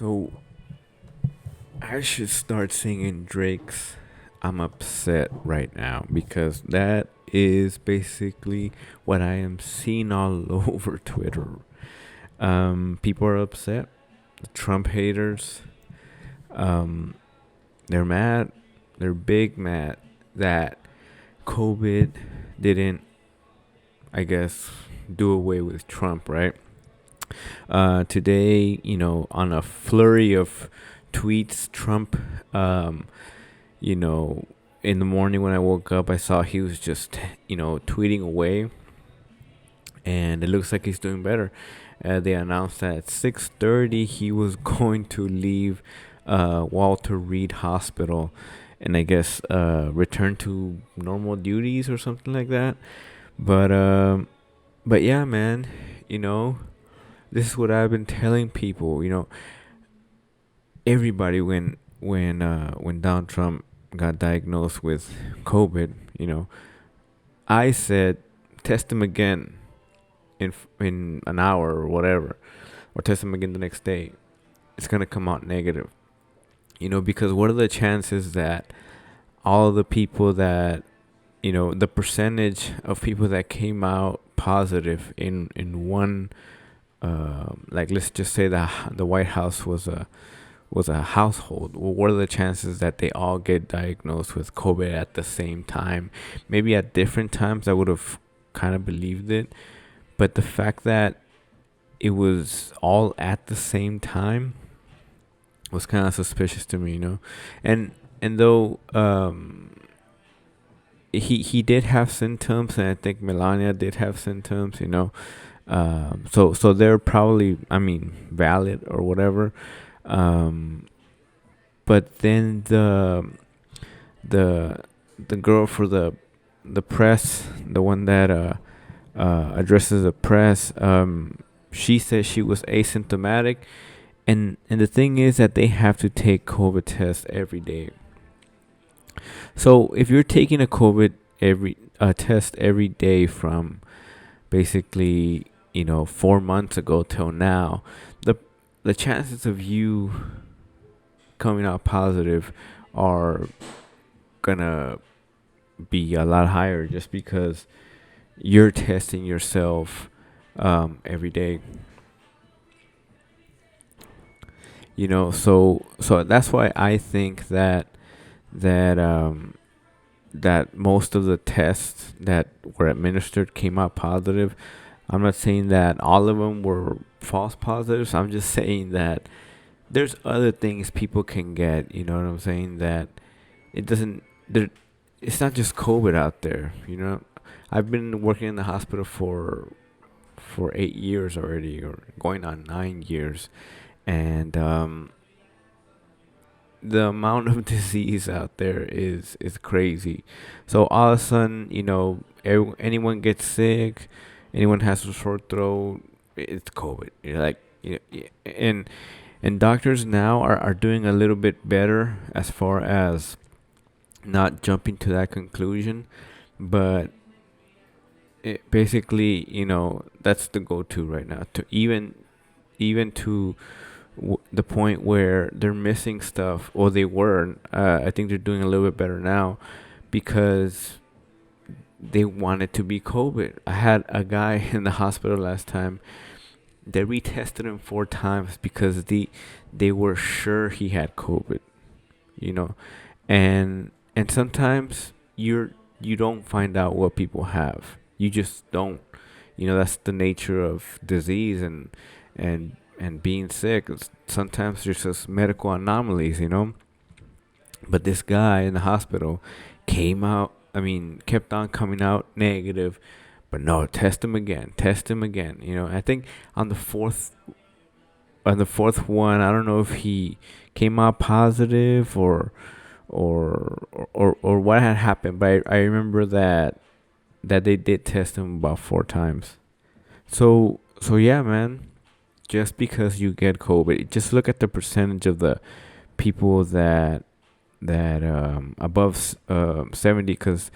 So I should start singing Drake's I'm upset right now because that is basically what I am seeing all over Twitter. People are upset. The Trump haters, um, they're mad. They're big mad that COVID didn't, I guess, do away with Trump, right? Today, on a flurry of tweets, Trump, um, you know, in the morning when I woke up, I saw he was just, tweeting away, and it looks like he's doing better. They announced that at 6:30 he was going to leave Walter Reed Hospital, and I guess return to normal duties or something like that. But but yeah, man, you know, this is what I've been telling people. Everybody when Donald Trump got diagnosed with COVID, I said test him again in an hour or whatever, or test him again the next day. It's gonna come out negative, because what are the chances that all of the people that the percentage of people that came out positive in one, like, let's just say that the White House was a household. Well, what are the chances that they all get diagnosed with COVID at the same time? Maybe at different times, I would have kind of believed it. But the fact that it was all at the same time was kind of suspicious to me. And though he did have symptoms, and I think Melania did have symptoms. So they're probably, I mean, valid or whatever. Um, but then the the girl for the press, the one that addresses the press, she said she was asymptomatic, and the thing is that they have to take COVID tests every day. So if you're taking a COVID every test every day from basically 4 months ago till now, the the chances of you coming out positive are gonna be a lot higher just because you're testing yourself every day. So that's why I think that that most of the tests that were administered came out positive. I'm not saying that all of them were false positives. I'm just saying that there's other things people can get. You know what I'm saying? That it doesn't. There, it's not just COVID out there. I've been working in the hospital for 8 years already, or going on 9 years, and the amount of disease out there is crazy. So all of a sudden, anyone gets sick, anyone has a sore throat, it's COVID. You're like, and doctors now are doing a little bit better as far as not jumping to that conclusion, but basically, that's the go-to right now. To even to the point where they're missing stuff, or they were. I think they're doing a little bit better now because they want it to be COVID. I had a guy in the hospital last time. They retested him 4 times because they were sure he had COVID. You know, and sometimes you don't find out what people have. You just don't. That's the nature of disease and being sick. Sometimes there's just medical anomalies. But this guy in the hospital came out. I mean, kept on coming out negative. But no, test him again. Test him again. I think on the fourth one, I don't know if he came out positive or what had happened. But I remember that they did test him about 4 times. So yeah, man. Just because you get COVID, just look at the percentage of the people that above 70, because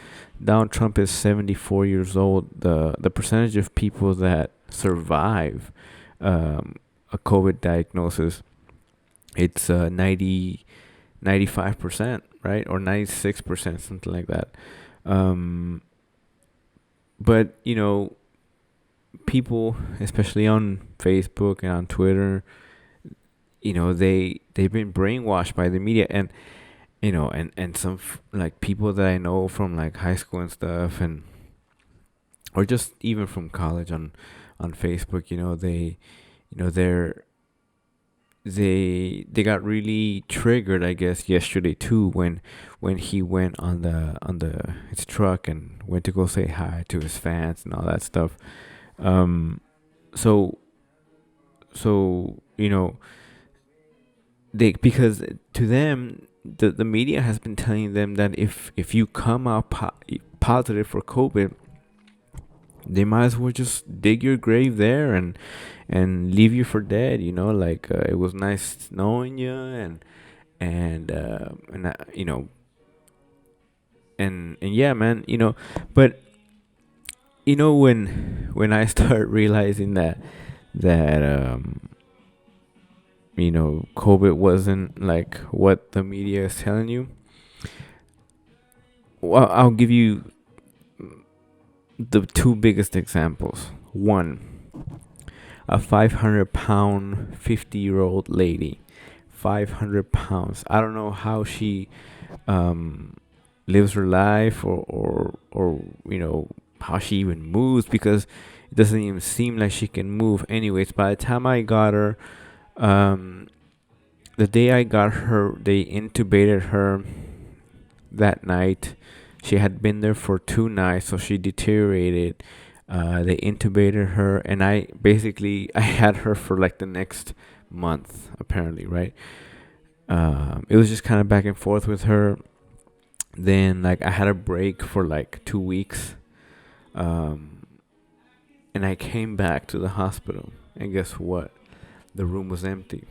Donald Trump is 74 years old. The percentage of people that survive a COVID diagnosis it's 95%, right? Or 96%, something like that. Um, but people, especially on Facebook and on Twitter, they've been brainwashed by the media, and some like people that I know from like high school and stuff, and or just even from college on Facebook. They're they got really triggered, I guess, yesterday too, when he went on the his truck and went to go say hi to his fans and all that stuff. um so they, because to them, the media has been telling them that if you come out positive for COVID, they might as well just dig your grave there and leave you for dead. Like, it was nice knowing you, and and yeah, man. But when I start realizing that COVID wasn't like what the media is telling you. Well, I'll give you the two biggest examples. One, a 500-pound 50-year-old lady. 500 pounds. I don't know how she um, lives her life, or how she even moves, because it doesn't even seem like she can move. Anyways, by the time I got her, um, the day I got her, they intubated her that night. She had been there for 2 nights, so she deteriorated. They intubated her, and I had her for like the next month, apparently, right? It was just kind of back and forth with her. Then, like, I had a break for like 2 weeks, um, and I came back to the hospital, and guess what? The room was empty.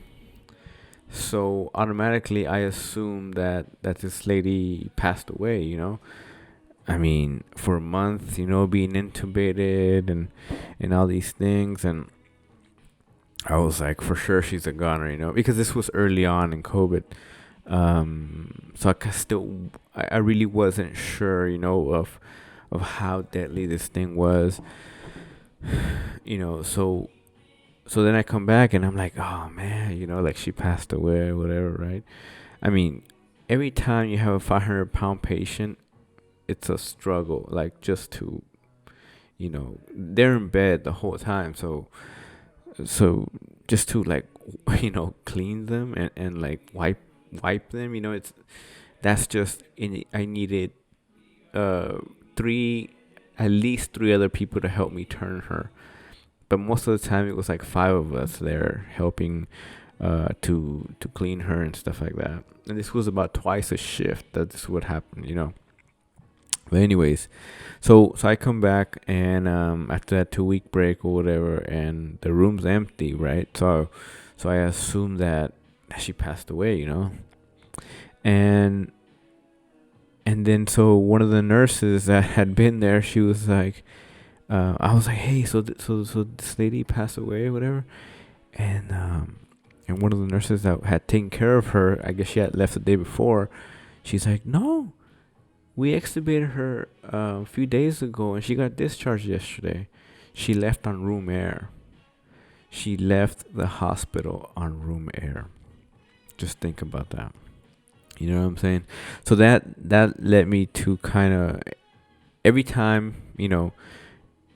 So automatically, I assumed that this lady passed away. I mean, for a month, being intubated and all these things, and I was like, for sure she's a goner, because this was early on in COVID. So I really wasn't sure, of how deadly this thing was. So then I come back and I'm like, oh man, like she passed away or whatever, right? I mean, every time you have a 500-pound patient, it's a struggle, like, just to, they're in bed the whole time. So just to, like, clean them and like wipe them, that's just I needed uh three at least three other people to help me turn her. But most of the time it was like five of us there helping to clean her and stuff like that. And this was about twice a shift that this would happen. But anyways, so I come back, and after that 2 week break or whatever, and the room's empty, right? So I assume that she passed away. And then, so one of the nurses that had been there, she was like, I was like, hey, so this lady passed away or whatever, and one of the nurses that had taken care of her, I guess she had left the day before. She's like, no, we extubated her a few days ago, and she got discharged yesterday. She left on room air. She left the hospital on room air. Just think about that. You know what I'm saying? So that led me to kind of, every time,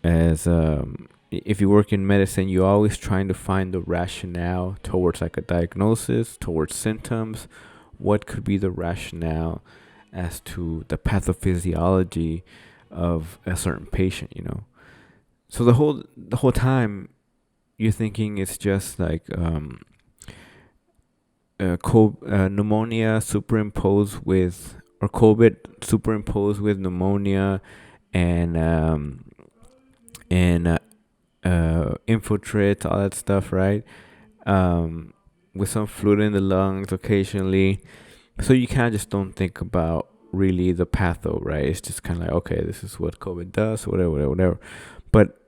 as if you work in medicine, you're always trying to find the rationale towards like a diagnosis, towards symptoms. What could be the rationale as to the pathophysiology of a certain patient? So the whole time you're thinking it's just like pneumonia superimposed with, or COVID superimposed with pneumonia, and infiltrate, all that stuff, right? With some fluid in the lungs occasionally. So you kind of just don't think about really the patho, right? It's just kind of like, okay, this is what COVID does, whatever. But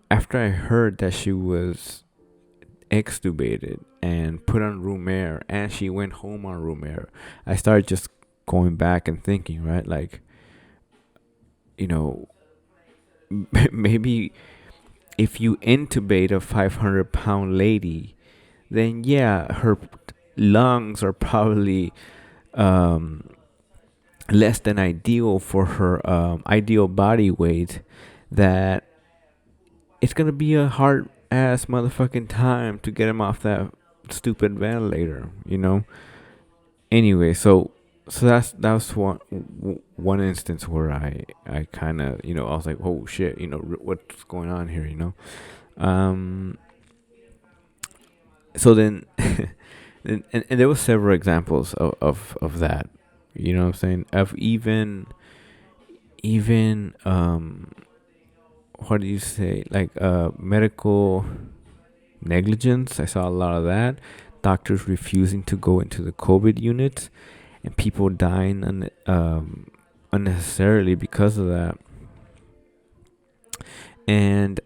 after I heard that she was extubated and put on room air, and she went home on room air, I started just going back and thinking, right? Like, you know, maybe if you intubate a 500-pound lady, then yeah, her lungs are probably um, less than ideal for her ideal body weight. That it's gonna be a hard ass motherfucking time to get him off that stupid ventilator, you know. Anyway, so that's one instance where I kind of, I was like, oh shit, what's going on here, um so then and there was several examples of that, you know what I'm saying, of even what do you say, like medical negligence. I saw a lot of that. Doctors refusing to go into the COVID units, and people dying unnecessarily because of that. And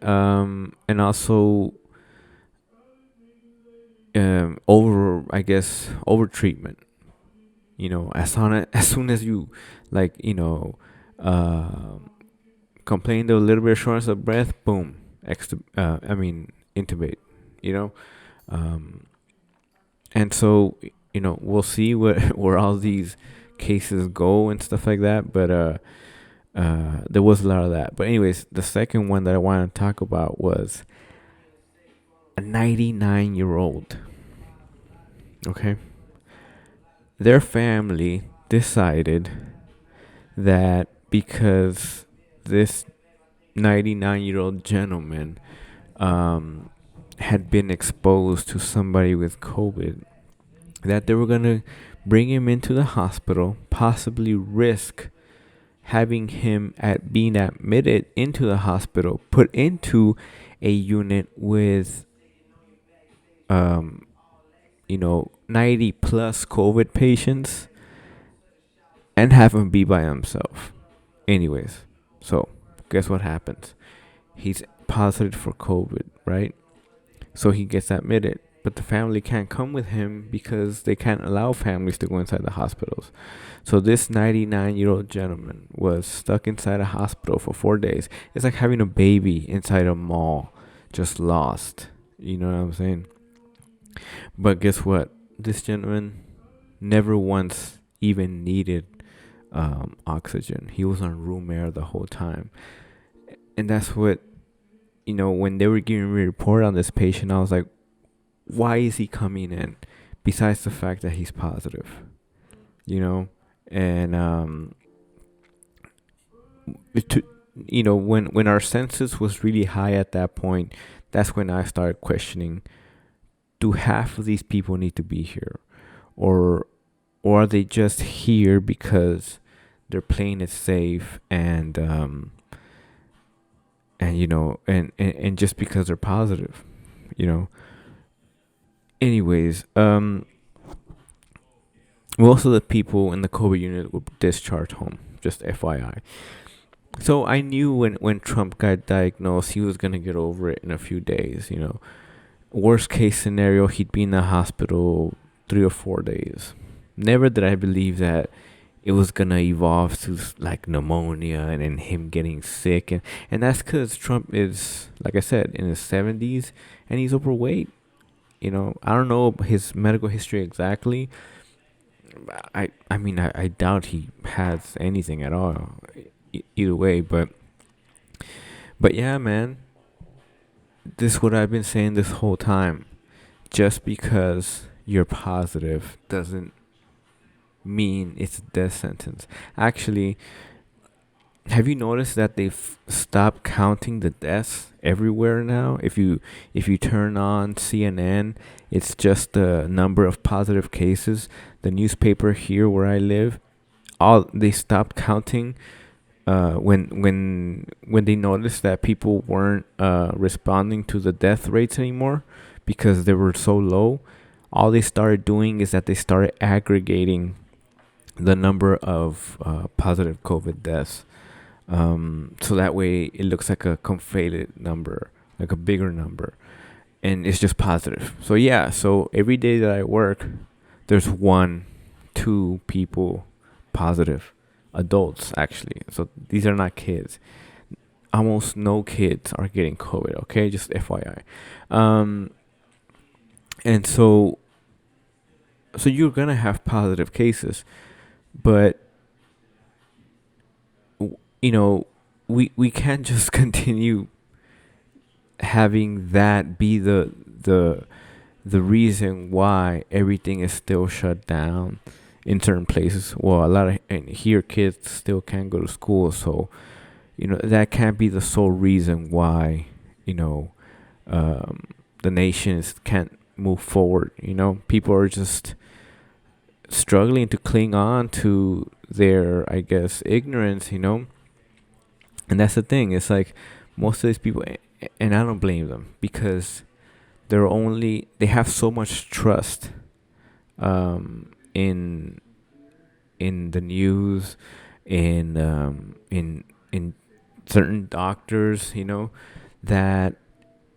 also over, I guess, over treatment. As soon as you, like, complain of a little bit of shortness of breath, boom, intubate. You know, um, and so we'll see what where all these cases go and stuff like that. But there was a lot of that. But anyways, the second one that I wanted to talk about was a 99-year-old. Okay, their family decided that because this 99-year-old gentleman had been exposed to somebody with COVID, that they were going to bring him into the hospital, possibly risk having him at being admitted into the hospital, put into a unit with 90 plus COVID patients, and have him be by himself. Anyways, so guess what happens? He's positive for COVID, right? So he gets admitted, but the family can't come with him because they can't allow families to go inside the hospitals. So this 99-year-old gentleman was stuck inside a hospital for 4 days. It's like having a baby inside a mall, just lost. You know what I'm saying? But guess what? This gentleman never once even needed oxygen. He was on room air the whole time. And that's what, when they were giving me a report on this patient, I was like, why is he coming in? Besides the fact that he's positive, and to, when our census was really high at that point, that's when I started questioning: do half of these people need to be here, or are they just here because they're playing it safe and just because they're positive, anyways, most of the people in the COVID unit were discharged home, just FYI. So I knew when Trump got diagnosed, he was gonna get over it in a few days. Worst case scenario, he'd be in the hospital 3 or 4 days. Never did I believe that it was gonna evolve to like pneumonia and then him getting sick, and that's because Trump is, like I said, in his 70s, and he's overweight. I don't know his medical history exactly. I doubt he has anything at all. Either way, but yeah, man, this is what I've been saying this whole time. Just because you're positive doesn't mean it's a death sentence. Actually, have you noticed that they've stopped counting the deaths everywhere now? If you turn on CNN, it's just the number of positive cases. The newspaper here where I live, all they stopped counting when they noticed that people weren't responding to the death rates anymore because they were so low. All they started doing is that they started aggregating the number of positive COVID deaths. So that way it looks like a conflated number, like a bigger number. and it's just positive. So yeah, so every day that I work, there's one, two people positive, adults actually. So these are not kids. Almost no kids are getting COVID. Okay, just FYI. Um, and so you're gonna have positive cases, but you know, we can't just continue having that be the reason why everything is still shut down in certain places. Well, a lot of and here kids still can't go to school, so that can't be the sole reason why you know the nations can't move forward. People are just struggling to cling on to their, I guess, ignorance. And that's the thing. It's like most of these people, and I don't blame them because they have so much trust in the news, in certain doctors, that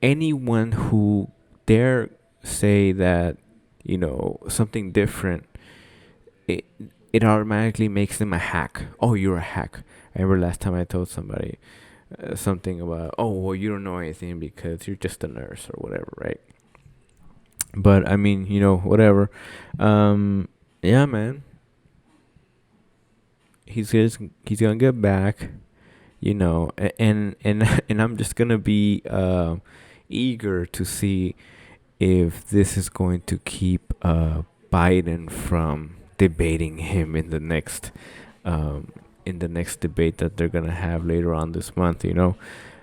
anyone who dare say that something different, it it automatically makes them a hack. Oh, you're a hack. I remember last time I told somebody something about, oh, well, you don't know anything because you're just a nurse or whatever, right? But I mean, whatever. Yeah, man, he's gonna get back. And and I'm just gonna be eager to see if this is going to keep Biden from debating him um, in the next debate that they're gonna have later on this month.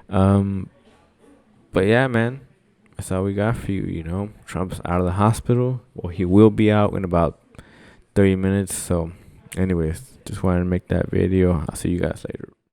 Um, but yeah, man, that's all we got for you. Trump's out of the hospital. Well, he will be out in about 30 minutes. So, anyways, just wanted to make that video. I'll see you guys later.